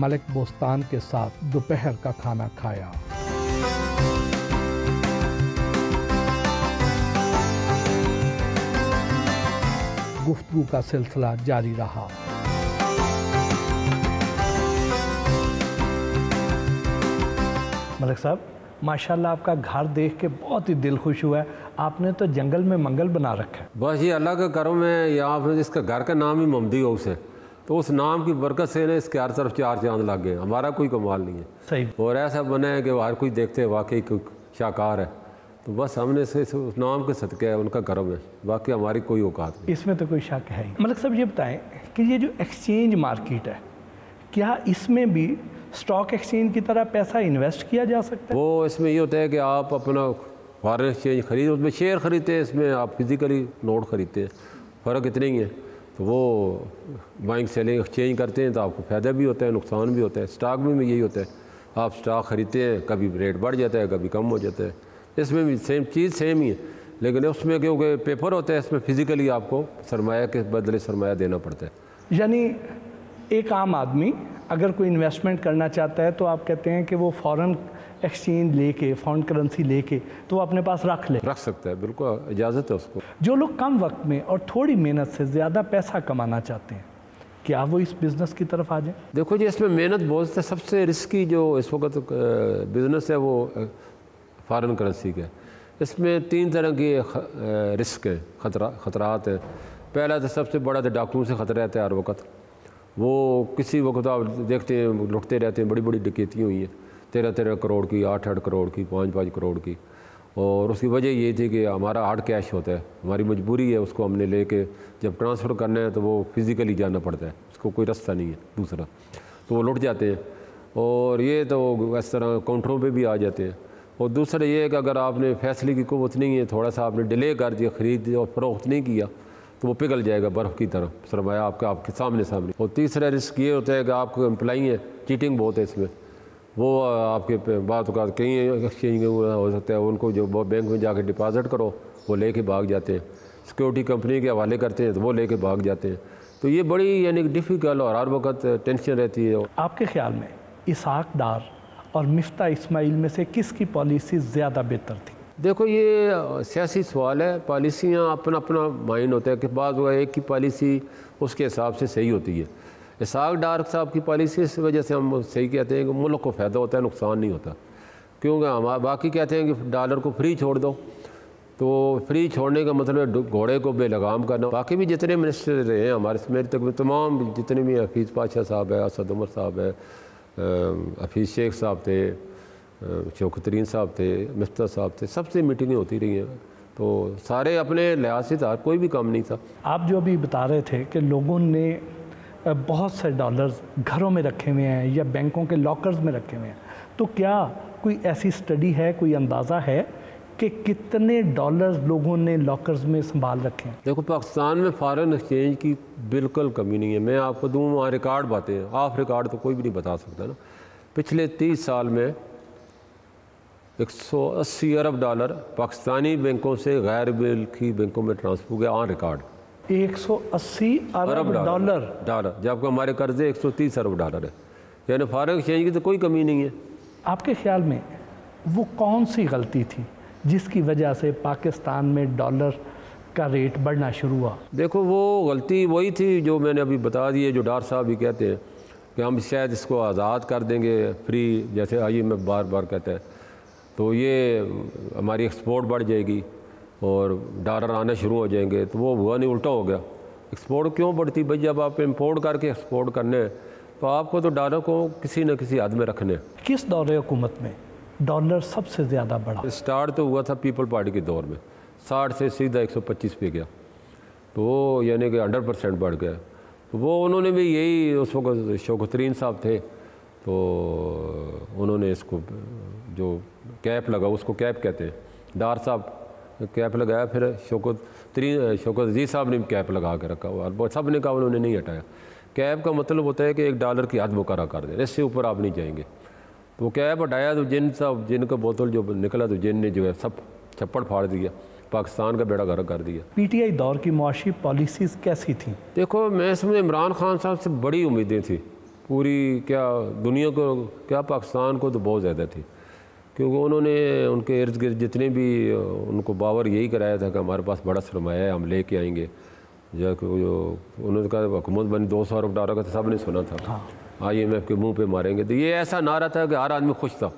ملک بوستان کے ساتھ دوپہر کا کھانا کھایا۔ گفتگو کا سلسلہ جاری رہا۔ ملک صاحب، ماشاءاللہ آپ کا گھر دیکھ کے بہت ہی دل خوش ہوا ہے۔ آپ نے تو جنگل میں منگل بنا رکھا ہے۔ بس یہ اللہ کا کرم ہے، یہاں پہ اس کا گھر کا نام ہی محمدی ہاؤس ہے، تو اس نام کی برکت سے اس کے ہر طرف 4 چاند لگ گئے۔ ہمارا کوئی کمال نہیں ہے، صحیح، اور ایسا بنا ہے کہ ہر کوئی دیکھتے واقعی کوئی شاہکار ہے، تو بس ہم نے اس نام کے صدقے ہے، ان کا کرم ہے، باقی ہماری کوئی اوقات نہیں۔ اس میں تو کوئی شک ہے ہی۔ ملک صاحب یہ بتائیں کہ یہ جو ایکسچینج مارکیٹ ہے، کیا اس میں بھی اسٹاک ایکسچینج کی طرح پیسہ انویسٹ کیا جا سکتا ہے؟ وہ اس میں یہ ہوتا ہے کہ آپ اپنا فارن ایکسچینج خرید، اس میں شیئر خریدتے ہیں، اس میں آپ فزیکلی نوٹ خریدتے ہیں، فرق اتنا ہی ہے۔ تو وہ بائنگ سیلنگ ایکسچینج کرتے ہیں تو آپ کو فائدہ بھی ہوتا ہے، نقصان بھی ہوتا ہے۔ اسٹاک میں یہی ہوتا ہے، آپ اسٹاک خریدتے ہیں، کبھی ریٹ بڑھ جاتا ہے، کبھی کم ہو جاتا ہے۔ اس میں بھی سیم ہی ہے، لیکن اس میں کیونکہ پیپر ہوتا ہے، اس میں فزیکلی آپ کو سرمایہ کے بدلے سرمایہ دینا پڑتا ہے۔ یعنی ایک عام آدمی اگر کوئی انویسٹمنٹ کرنا چاہتا ہے تو آپ کہتے ہیں کہ وہ فورن ایکسچینج لے کے، فورن کرنسی لے کے تو وہ اپنے پاس رکھ سکتا ہے، بالکل اجازت ہے اس کو۔ جو لوگ کم وقت میں اور تھوڑی محنت سے زیادہ پیسہ کمانا چاہتے ہیں، کیا وہ اس بزنس کی طرف آ جائیں؟ دیکھو جی، اس میں محنت بہت ہے۔ سب سے رسکی جو اس وقت بزنس ہے وہ فارن کرنسی کا ہے۔ اس میں 3 طرح کی رسک ہیں، خطرات ہیں۔ پہلا تو سب سے بڑا تو ڈاکوؤں سے خطرہ رہتا ہے ہر وقت۔ وہ کسی وقت آپ دیکھتے ہیں لٹتے رہتے ہیں، بڑی بڑی ڈکیتیں ہوئی ہیں، 13 کروڑ کی، 8 کروڑ کی، 5 کروڑ کی، اور اس کی وجہ یہ تھی کہ ہمارا ہارڈ کیش ہوتا ہے، ہماری مجبوری ہے، اس کو ہم نے لے کے جب ٹرانسفر کرنا ہے تو وہ فزیکلی جانا پڑتا ہے، اس کو کوئی رستہ نہیں ہے دوسرا، تو وہ لٹ جاتے ہیں۔ اور یہ تو اس طرح کاؤنٹروں پہ بھی آ جاتے ہیں۔ اور دوسرا یہ ہے کہ اگر آپ نے فیصلے کی قوت نہیں ہے، تھوڑا سا آپ نے ڈیلے کر دیا، خرید دیا اور فروخت نہیں کیا تو وہ پگھل جائے گا برف کی طرح سرمایہ آپ کے سامنے۔ اور تیسرا رسک یہ ہوتا ہے کہ آپ کو امپلائی ہیں، چیٹنگ بہت ہے اس میں، وہ آپ کے بعض اوقات کہیں ایکسچینج ہو سکتا ہے، ان کو جو بینک میں جا کے ڈپازٹ کرو وہ لے کے بھاگ جاتے ہیں، سیکورٹی کمپنی کے حوالے کرتے ہیں تو وہ لے کے بھاگ جاتے ہیں۔ تو یہ بڑی یعنی ڈیفیکلٹ اور ہر وقت ٹینشن رہتی ہے۔ آپ کے خیال میں اسحاق ڈار اور مفتاح اسماعیل میں سے کس کی پالیسی زیادہ بہتر تھی؟ دیکھو یہ سیاسی سوال ہے، پالیسیاں اپنا مائنڈ ہوتا ہے کہ بعض ایک کی پالیسی اس کے حساب سے صحیح ہوتی ہے۔ اسحاق ڈار صاحب کی پالیسی اس وجہ سے ہم صحیح کہتے ہیں کہ ملک کو فائدہ ہوتا ہے، نقصان نہیں ہوتا، کیونکہ ہم باقی کہتے ہیں کہ ڈالر کو فری چھوڑ دو، تو فری چھوڑنے کا مطلب گھوڑے کو بے لگام کرنا۔ باقی بھی جتنے منسٹر رہے ہیں ہمارے میرے تک تمام جتنے بھی حفیظ پاشا صاحب ہے، اسد عمر صاحب ہے، حفیظ شیخ صاحب تھے، شوکت ترین صاحب تھے، مفتاح صاحب تھے، سب سے میٹنگیں ہوتی رہی ہیں، تو سارے اپنے لحاظ سے تھا، کوئی بھی کام نہیں تھا۔ آپ جو ابھی بتا رہے تھے کہ لوگوں نے بہت سے ڈالرز گھروں میں رکھے ہوئے ہیں یا بینکوں کے لاکرز میں رکھے ہوئے ہیں، تو کیا کوئی ایسی سٹڈی ہے، کوئی اندازہ ہے کہ کتنے ڈالرز لوگوں نے لاکرز میں سنبھال رکھے ہیں؟ دیکھو پاکستان میں فارن ایکسچینج کی بالکل کمی نہیں ہے۔ میں آپ کو دوں وہاں ریکارڈ باتیں ہیں، آف ریکارڈ تو کوئی بھی نہیں بتا سکتا نا۔ پچھلے 30 سال میں 180 ارب ڈالر پاکستانی بینکوں سے غیر ملکی بینکوں میں ٹرانسفر ہو گیا آن ریکارڈ۔ 180 ارب ڈالر، جبکہ ہمارے قرضے 130 ارب ڈالر ہے، یعنی فارن ایکسچینج کی تو کوئی کمی نہیں ہے۔ آپ کے خیال میں وہ کون سی غلطی تھی جس کی وجہ سے پاکستان میں ڈالر کا ریٹ بڑھنا شروع ہوا؟ دیکھو وہ غلطی وہی تھی جو میں نے ابھی بتا دی ہے، جو ڈار صاحب بھی کہتے ہیں کہ ہم شاید اس کو آزاد کر دیں گے فری، جیسے IMF بار بار کہتا ہے، تو یہ ہماری ایکسپورٹ بڑھ جائے گی اور ڈالر آنا شروع ہو جائیں گے، تو وہ ہوا نہیں، الٹا ہو گیا۔ ایکسپورٹ کیوں بڑھتی؟ بھائی جب آپ امپورٹ کر کے ایکسپورٹ کرنے ہیں تو آپ کو تو ڈالر کو کسی نہ کسی حد میں رکھنے ہیں۔ کس دور حکومت میں ڈالر سب سے زیادہ بڑھا؟ اسٹارٹ تو ہوا تھا پیپل پارٹی کے دور میں، 60 سے سیدھا 125 پہ گیا، تو وہ یعنی کہ 100% بڑھ گیا۔ تو وہ انہوں نے بھی یہی، اس وقت شوکت ترین صاحب تھے، تو انہوں نے اس کو جو کیپ لگا، اس کو کیپ کہتے ہیں، ڈار صاحب کیپ لگایا، پھر شوکت عزیز صاحب نے کیپ لگا کے رکھا ہوا، سب نے کہا، انہوں نے نہیں ہٹایا۔ کیپ کا مطلب ہوتا ہے کہ $1 کی حد مقررہ کر دیں، اس سے اوپر آپ نہیں جائیں گے۔ تو وہ کیپ ہٹایا تو جن کا بوتل جو نکلا تو جن نے جو ہے سب چھپڑ پھاڑ دیا، پاکستان کا بیڑا غرق کر دیا۔ PTI دور کی معاشی پالیسیز کیسی تھیں؟ دیکھو میں اس میں عمران خان صاحب سے بڑی امیدیں تھیں، پوری کیا دنیا کو کیا پاکستان کو تو بہت زیادہ تھی، کیونکہ انہوں نے ان کے ارد گرد جتنے بھی ان کو باور یہی کرایا تھا کہ ہمارے پاس بڑا سرمایہ ہے، ہم لے کے آئیں گے، جو انہوں نے کہا حکومت بنی $200 ارب کا، تو سب نے سنا تھا IMF کے منہ پہ ماریں گے، تو یہ ایسا نعرہ تھا کہ ہر آدمی خوش تھا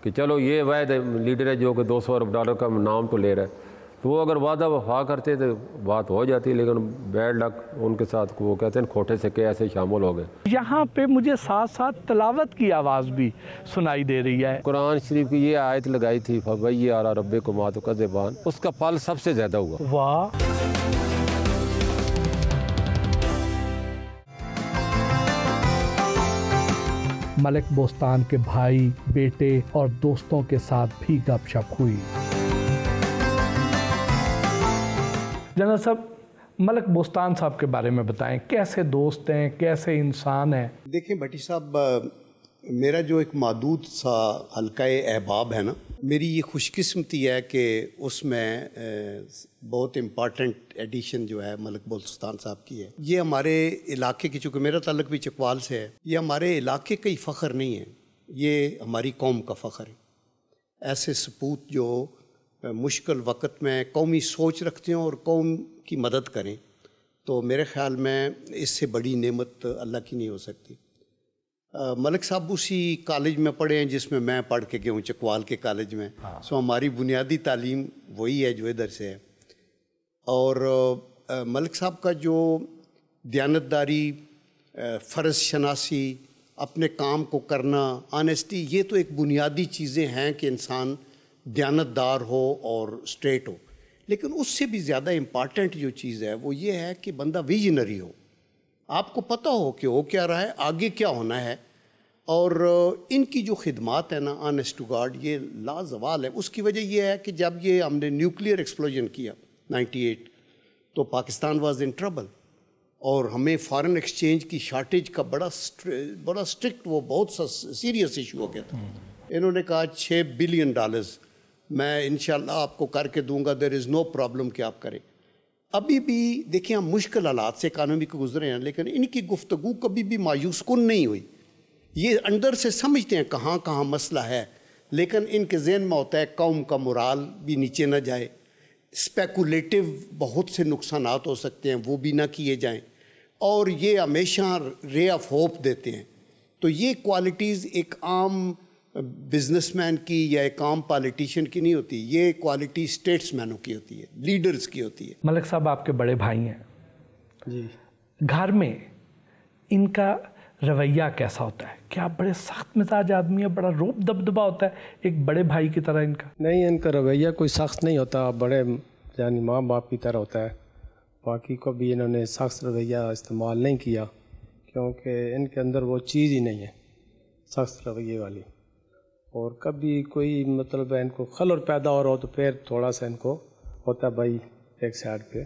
کہ چلو یہ واحد لیڈر ہے جو کہ $200 ارب کا نام تو لے رہا ہے، تو وہ اگر وعدہ وفا کرتے تو بات ہو جاتی، لیکن بیڈ لک ان کے ساتھ وہ کہتے ہیں کھوٹے سکے ایسے شامل ہو گئے۔ یہاں پہ مجھے ساتھ ساتھ تلاوت کی آواز بھی سنائی دے رہی ہے۔ قرآن شریف کی یہ آیت لگائی تھی فَبَيِّ عَلَىٰ رَبِّكُمْ مَا تُكَذِّبَانِ، اس کا پھل سب سے زیادہ ہوا۔ واہ، ملک بوستان کے بھائی، بیٹے اور دوستوں کے ساتھ بھی گپ شپ ہوئی۔ جنرل صاحب، ملک بوستان صاحب کے بارے میں بتائیں، کیسے دوست ہیں، کیسے انسان ہیں؟ دیکھیں بھٹی صاحب، میرا جو ایک محدود سا حلقہ احباب ہے نا، میری یہ خوش قسمتی ہے کہ اس میں بہت امپارٹنٹ ایڈیشن جو ہے ملک بوستان صاحب کی ہے۔ یہ ہمارے علاقے کی، چونکہ میرا تعلق بھی چکوال سے ہے، یہ ہمارے علاقے کا ہی فخر نہیں ہے، یہ ہماری قوم کا فخر ہے۔ ایسے سپوت جو مشکل وقت میں قومی سوچ رکھتے ہیں اور قوم کی مدد کریں، تو میرے خیال میں اس سے بڑی نعمت اللہ کی نہیں ہو سکتی۔ ملک صاحب اسی کالج میں پڑھے ہیں جس میں میں پڑھ کے گیا ہوں، چکوال کے کالج میں، سو ہماری بنیادی تعلیم وہی ہے جو ادھر سے ہے۔ اور ملک صاحب کا جو دیانتداری، فرض شناسی، اپنے کام کو کرنا، آنیسٹی، یہ تو ایک بنیادی چیزیں ہیں کہ انسان دیانتدار ہو اور اسٹریٹ ہو، لیکن اس سے بھی زیادہ امپارٹنٹ جو چیز ہے وہ یہ ہے کہ بندہ ویژنری ہو، آپ کو پتہ ہو کہ ہو کیا رہا ہے، آگے کیا ہونا ہے۔ اور ان کی جو خدمات ہیں نا، آنیسٹ ٹو گاڈ، یہ لازوال ہے۔ اس کی وجہ یہ ہے کہ جب یہ ہم نے نیوکلیئر ایکسپلوژن کیا 98، تو پاکستان واز ان ٹربل، اور ہمیں فارن ایکسچینج کی شارٹیج کا بڑا اسٹرکٹ، وہ بہت سا سیریس ایشو ہو گیا تھا۔ انہوں نے کہا $6 بلین میں انشاءاللہ آپ کو کر کے دوں گا، دیر از نو پرابلم کہ آپ کریں۔ ابھی بھی دیکھیں ہم مشکل حالات سے اکانومی کو گزرے ہیں، لیکن ان کی گفتگو کبھی بھی مایوس کن نہیں ہوئی۔ یہ اندر سے سمجھتے ہیں کہاں کہاں مسئلہ ہے، لیکن ان کے ذہن میں ہوتا ہے قوم کا مورال بھی نیچے نہ جائے، اسپیکولیٹو بہت سے نقصانات ہو سکتے ہیں وہ بھی نہ کیے جائیں، اور یہ ہمیشہ رے آف ہوپ دیتے ہیں۔ تو یہ کوالٹیز ایک عام بزنس مین کی یا ایک عام پالیٹیشین کی نہیں ہوتی، یہ کوالٹی اسٹیٹس مینوں کی ہوتی ہے، لیڈرز کی ہوتی ہے۔ ملک صاحب آپ کے بڑے بھائی ہیں جی، گھر میں ان کا رویہ کیسا ہوتا ہے؟ کیا بڑے سخت مزاج آدمی ہے، بڑا روب دبدبا ہوتا ہے ایک بڑے بھائی کی طرح ان کا؟ نہیں، ان کا رویہ کوئی سخت نہیں ہوتا، بڑے یعنی ماں باپ کی طرح ہوتا ہے۔ باقی کو بھی انہوں نے سخت رویہ استعمال نہیں کیا، کیونکہ ان کے اندر وہ چیز ہی نہیں ہے سخت رویے والی۔ اور کبھی کوئی مطلب ان کو خلل پیدا ہو رہا ہو تو پھر تھوڑا سا ان کو ہوتا ہے بھائی ایک سائڈ پہ